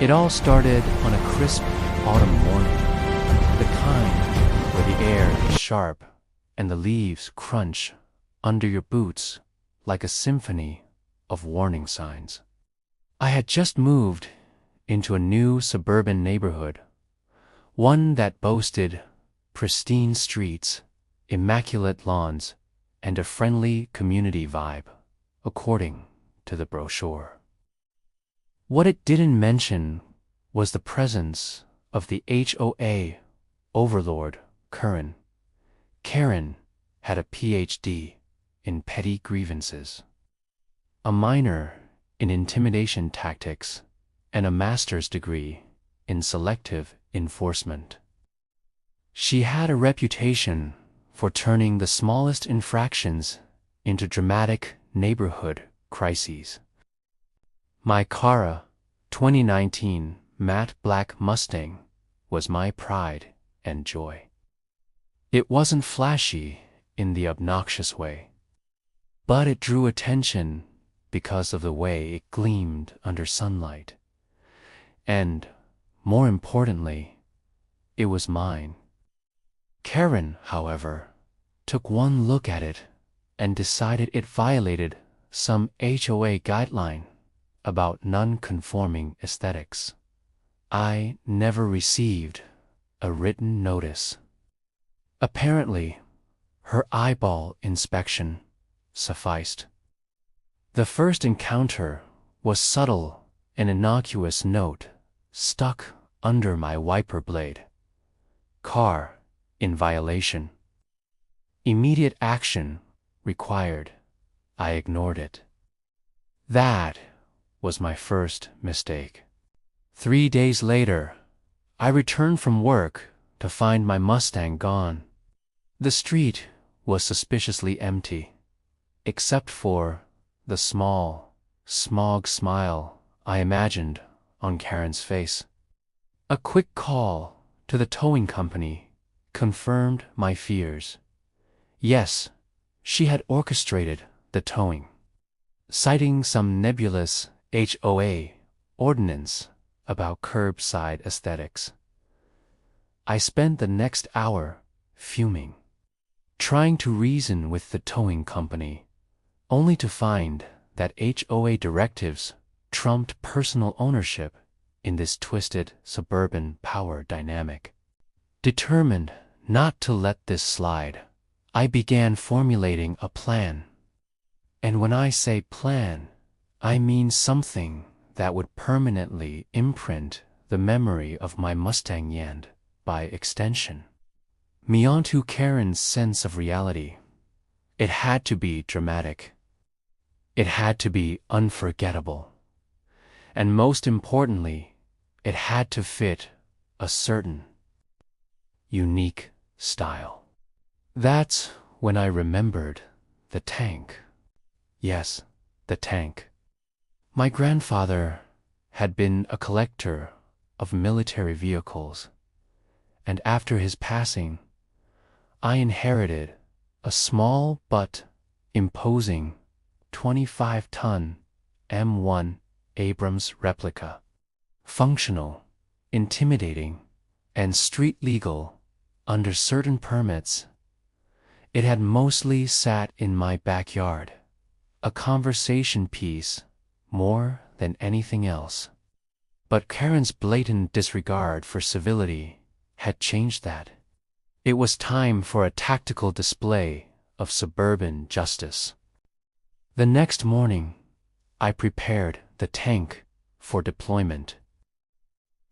It all started on a crisp autumn morning, the kind where the air is sharp and the leaves crunch under your boots like a symphony of warning signs. I had just moved into a new suburban neighborhood, one that boasted pristine streets, immaculate lawns, and a friendly community vibe, according to the brochure. What it didn't mention was the presence of the HOA overlord, Karen. Karen had a PhD in petty grievances, a minor in intimidation tactics, and a master's degree in selective enforcement. She had a reputation for turning the smallest infractions into dramatic neighborhood crises. My Cara 2019 matte black Mustang was my pride and joy. It wasn't flashy in the obnoxious way, but it drew attention because of the way it gleamed under sunlight. And, more importantly, it was mine. Karen, however, took one look at it and decided it violated some HOA guideline about non-conforming aesthetics. I never received a written notice. Apparently, her eyeball inspection sufficed. The first encounter was subtle, an innocuous note stuck under my wiper blade. Car in violation. Immediate action required. I ignored it. That was my first mistake. 3 days later, I returned from work to find my Mustang gone. The street was suspiciously empty, except for the small, smog smile I imagined on Karen's face. A quick call to the towing company confirmed my fears. Yes, she had orchestrated the towing, citing some nebulous HOA ordinance about curbside aesthetics. I spent the next hour fuming, trying to reason with the towing company, only to find that HOA directives trumped personal ownership in this twisted suburban power dynamic. Determined not to let this slide, I began formulating a plan. And when I say plan, I mean something that would permanently imprint the memory of my Mustang and, by extension, me onto Karen's sense of reality. It had to be dramatic. It had to be unforgettable. And most importantly, it had to fit a certain unique style. That's when I remembered the tank. Yes, the tank. My grandfather had been a collector of military vehicles, and after his passing, I inherited a small but imposing 25-ton M1 Abrams replica. Functional, intimidating, and street legal under certain permits, it had mostly sat in my backyard, a conversation piece more than anything else. But Karen's blatant disregard for civility had changed that. It was time for a tactical display of suburban justice. The next morning, I prepared the tank for deployment.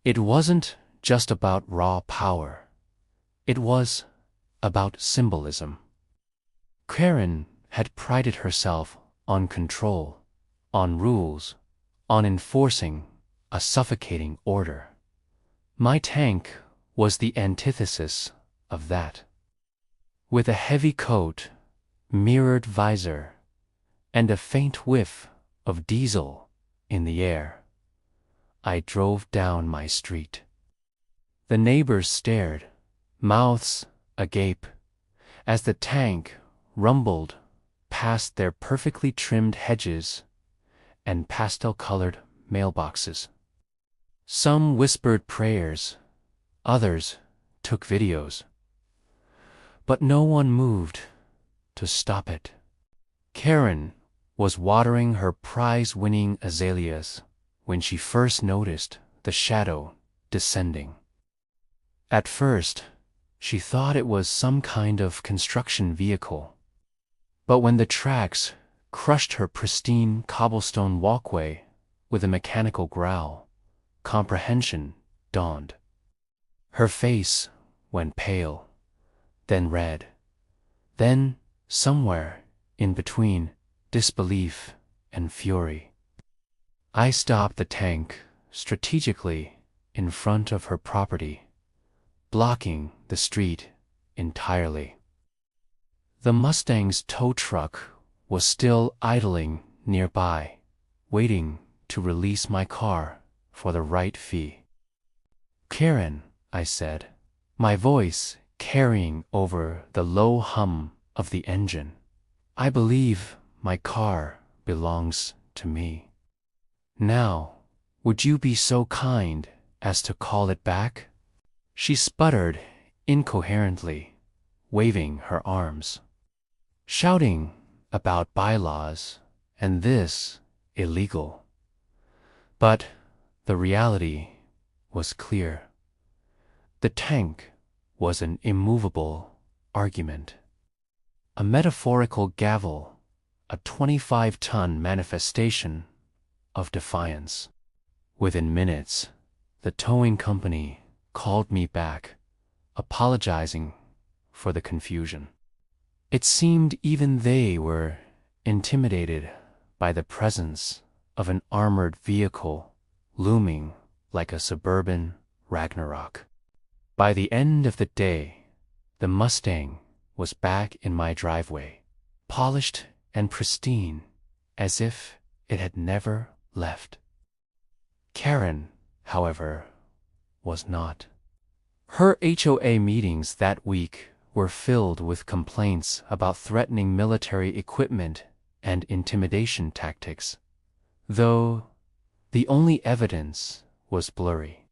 It wasn't just about raw power. It was about symbolism. Karen had prided herself on control, on rules, on enforcing a suffocating order. My tank was the antithesis of that. With a heavy coat, mirrored visor, and a faint whiff of diesel in the air, I drove down my street. The neighbors stared, mouths agape, as the tank rumbled past their perfectly trimmed hedges and pastel-colored mailboxes. Some whispered prayers, others took videos. But no one moved to stop it. Karen was watering her prize-winning azaleas when she first noticed the shadow descending. At first, she thought it was some kind of construction vehicle. But when the tracks crushed her pristine cobblestone walkway with a mechanical growl, comprehension dawned. Her face went pale, then red, then somewhere in between disbelief and fury. I stopped the tank strategically in front of her property, blocking the street entirely. The Mustang's tow truck was still idling nearby, waiting to release my car for the right fee. "Karen," I said, my voice carrying over the low hum of the engine, "I believe my car belongs to me. Now, would you be so kind as to call it back?" She sputtered incoherently, waving her arms, shouting about bylaws and this illegal. But the reality was clear. The tank was an immovable argument, a metaphorical gavel, a 25-ton manifestation of defiance. Within minutes, the towing company called me back, apologizing for the confusion. It seemed even they were intimidated by the presence of an armored vehicle looming like a suburban Ragnarok. By the end of the day, the Mustang was back in my driveway, polished and pristine, as if it had never left. Karen, however, was not. Her HOA meetings that week were filled with complaints about threatening military equipment and intimidation tactics, though the only evidence was blurry.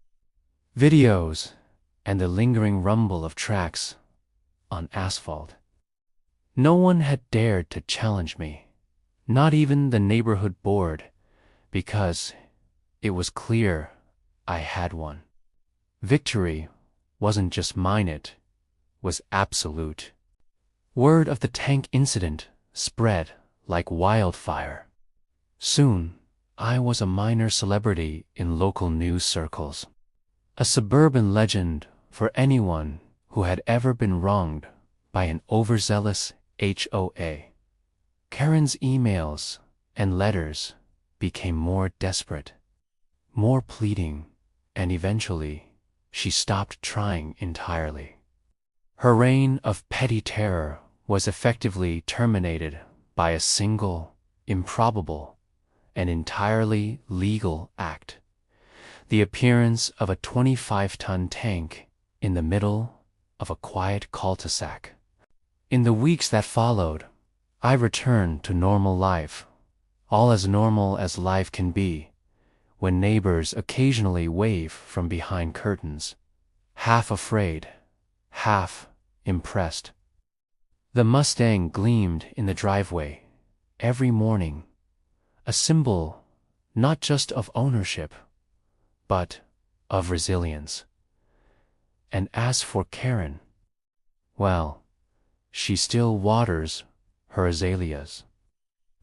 Videos and the lingering rumble of tracks on asphalt. No one had dared to challenge me, not even the neighborhood board, because it was clear I had one. Victory wasn't just mine, it was absolute. Word of the tank incident spread like wildfire. Soon, I was a minor celebrity in local news circles, a suburban legend for anyone who had ever been wronged by an overzealous HOA. Karen's emails and letters became more desperate, more pleading, and eventually she stopped trying entirely. Her reign of petty terror was effectively terminated by a single, improbable, and entirely legal act: the appearance of a 25-ton tank in the middle of a quiet cul-de-sac. In the weeks that followed, I returned to normal life, all as normal as life can be, when neighbors occasionally wave from behind curtains, half afraid, half impressed. The Mustang gleamed in the driveway every morning, a symbol not just of ownership, but of resilience. And as for Karen, well, she still waters her azaleas.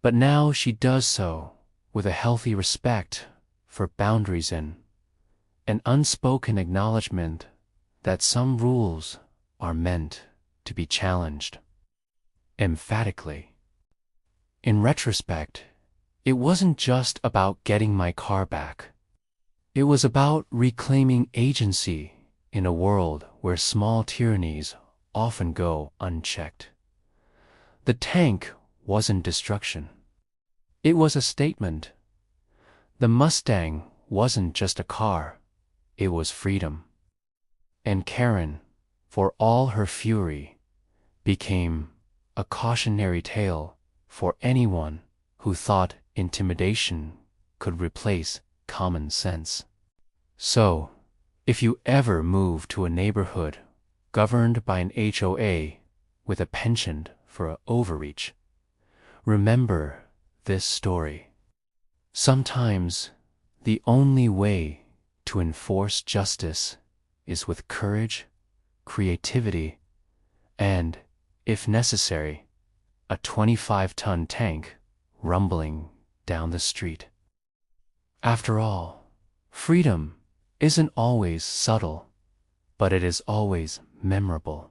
But now she does so with a healthy respect for boundaries and an unspoken acknowledgement that some rules are meant to be challenged. Emphatically. In retrospect, it wasn't just about getting my car back. It was about reclaiming agency in a world where small tyrannies often go unchecked. The tank wasn't destruction. It was a statement. The Mustang wasn't just a car, it was freedom. And Karen, for all her fury, became a cautionary tale for anyone who thought intimidation could replace common sense. So, if you ever move to a neighborhood governed by an HOA with a penchant for overreach, remember this story. Sometimes the only way to enforce justice is with courage, creativity, and, if necessary, a 25-ton tank rumbling down the street. After all, freedom isn't always subtle, but it is always memorable.